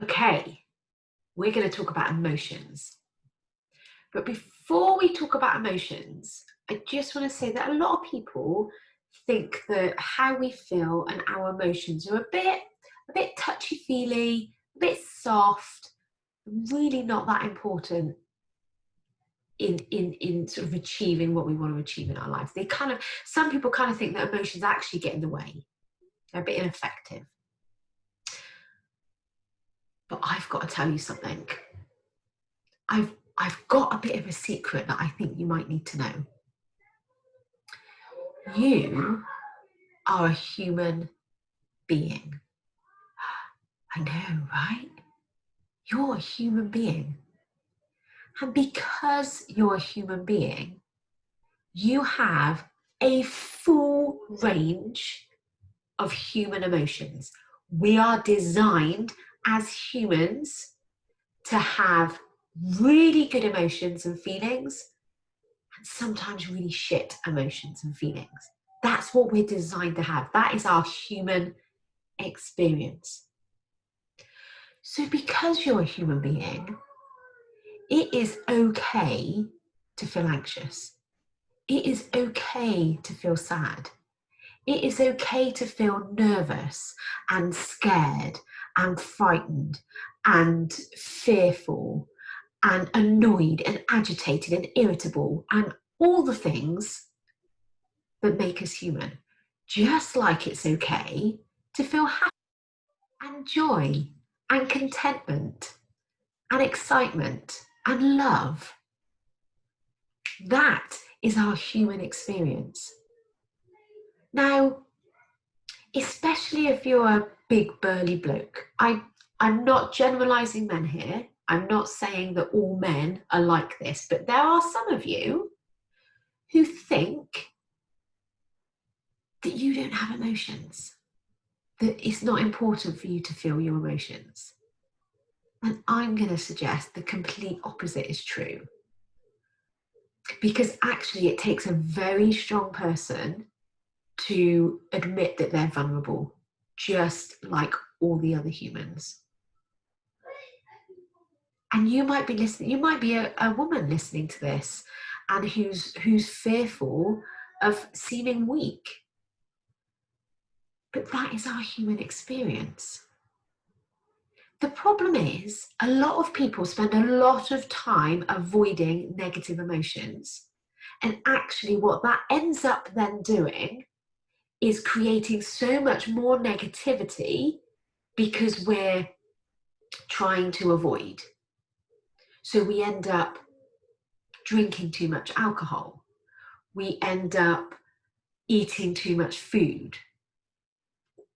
Okay, we're going to talk about emotions. But before we talk about emotions, I just want to say that a lot of people think that how we feel and our emotions are a bit touchy-feely, a bit soft, really not that important in sort of achieving what we want to achieve in our lives. Some people kind of think that emotions actually get in the way. They're a bit ineffective. But I've got to tell you something. I've got a bit of a secret that I think you might need to know. You are a human being. I know, right? You're a human being. And because you're a human being, you have a full range of human emotions. We are designed as humans to have really good emotions and feelings, and sometimes really shit emotions and feelings. That's what we're designed to have. That is our human experience. So because you're a human being, it is okay to feel anxious. It is okay to feel sad. It is okay to feel nervous and scared and frightened and fearful and annoyed and agitated and irritable and all the things that make us human. Just like it's okay to feel happy and joy and contentment and excitement and love. That is our human experience. Now, especially if you're a big burly bloke, I'm not generalizing men here. I'm not saying that all men are like this, but there are some of you who think that you don't have emotions, that it's not important for you to feel your emotions. And I'm going to suggest the complete opposite is true. Because actually it takes a very strong person to admit that they're vulnerable, just like all the other humans. And you might be listening, you might be a woman listening to this and who's fearful of seeming weak. But that is our human experience. The problem is a lot of people spend a lot of time avoiding negative emotions. And actually what that ends up then doing is creating so much more negativity because we're trying to avoid. So we end up drinking too much alcohol. We end up eating too much food.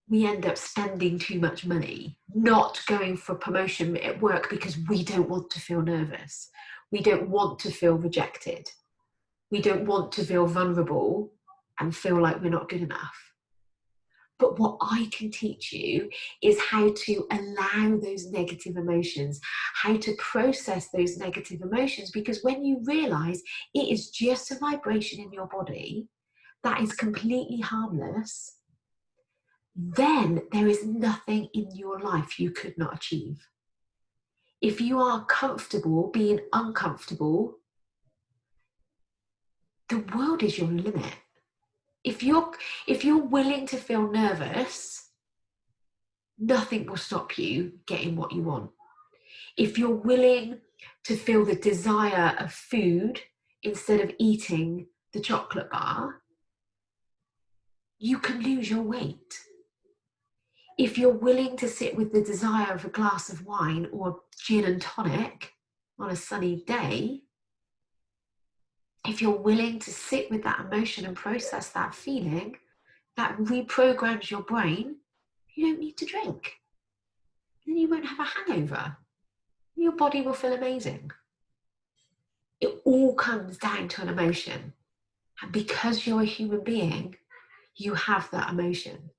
We end up spending too much money, not going for promotion at work because we don't want to feel nervous. We don't want to feel rejected. We don't want to feel vulnerable and feel like we're not good enough. But what I can teach you is how to allow those negative emotions, how to process those negative emotions, because when you realize it is just a vibration in your body that is completely harmless, then there is nothing in your life you could not achieve. If you are comfortable being uncomfortable, the world is your limit. If you're willing to feel nervous, nothing will stop you getting what you want. If you're willing to feel the desire of food instead of eating the chocolate bar, you can lose your weight. If you're willing to sit with the desire of a glass of wine or gin and tonic on a sunny day, if you're willing to sit with that emotion and process that feeling, that reprograms your brain, you don't need to drink. Then you won't have a hangover. Your body will feel amazing. It all comes down to an emotion. And because you're a human being, you have that emotion.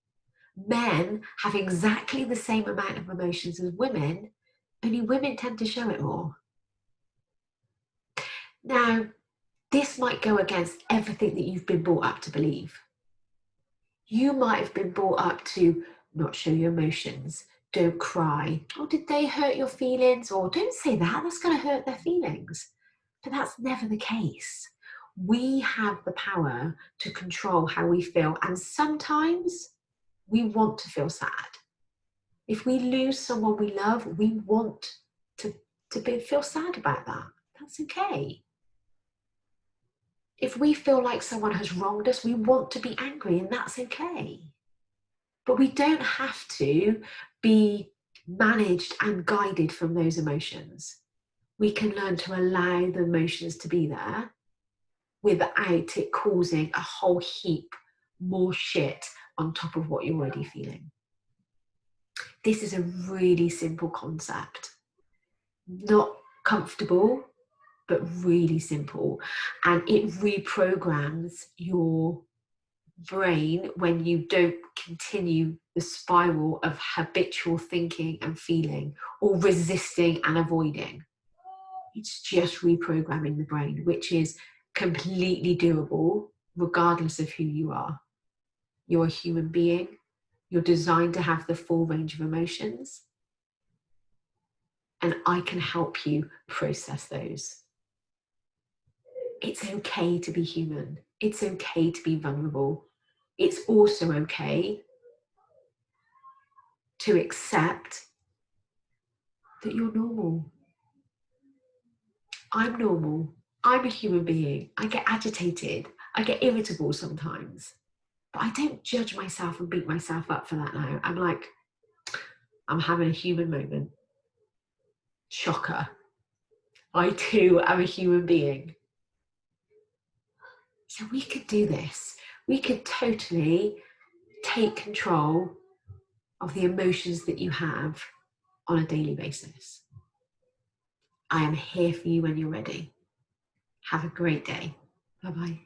Men have exactly the same amount of emotions as women, only women tend to show it more. Now, this might go against everything that you've been brought up to believe. You might have been brought up to not show your emotions, don't cry. Or did they hurt your feelings? Or don't say that, that's going to hurt their feelings. But that's never the case. We have the power to control how we feel. And sometimes we want to feel sad. If we lose someone we love, we want to feel sad about that. That's okay. If we feel like someone has wronged us, we want to be angry, and that's okay. But we don't have to be managed and guided from those emotions. We can learn to allow the emotions to be there without it causing a whole heap more shit on top of what you're already feeling. This is a really simple concept. Not comfortable, but really simple. And it reprograms your brain when you don't continue the spiral of habitual thinking and feeling, or resisting and avoiding. It's just reprogramming the brain, which is completely doable regardless of who you are. You're a human being. You're designed to have the full range of emotions. And I can help you process those. It's okay to be human. It's okay to be vulnerable. It's also okay to accept that you're normal. I'm normal. I'm a human being. I get agitated. I get irritable sometimes. But I don't judge myself and beat myself up for that now. I'm like, I'm having a human moment. Shocker. I too am a human being. So we could do this. We could totally take control of the emotions that you have on a daily basis. I am here for you when you're ready. Have a great day. Bye-bye.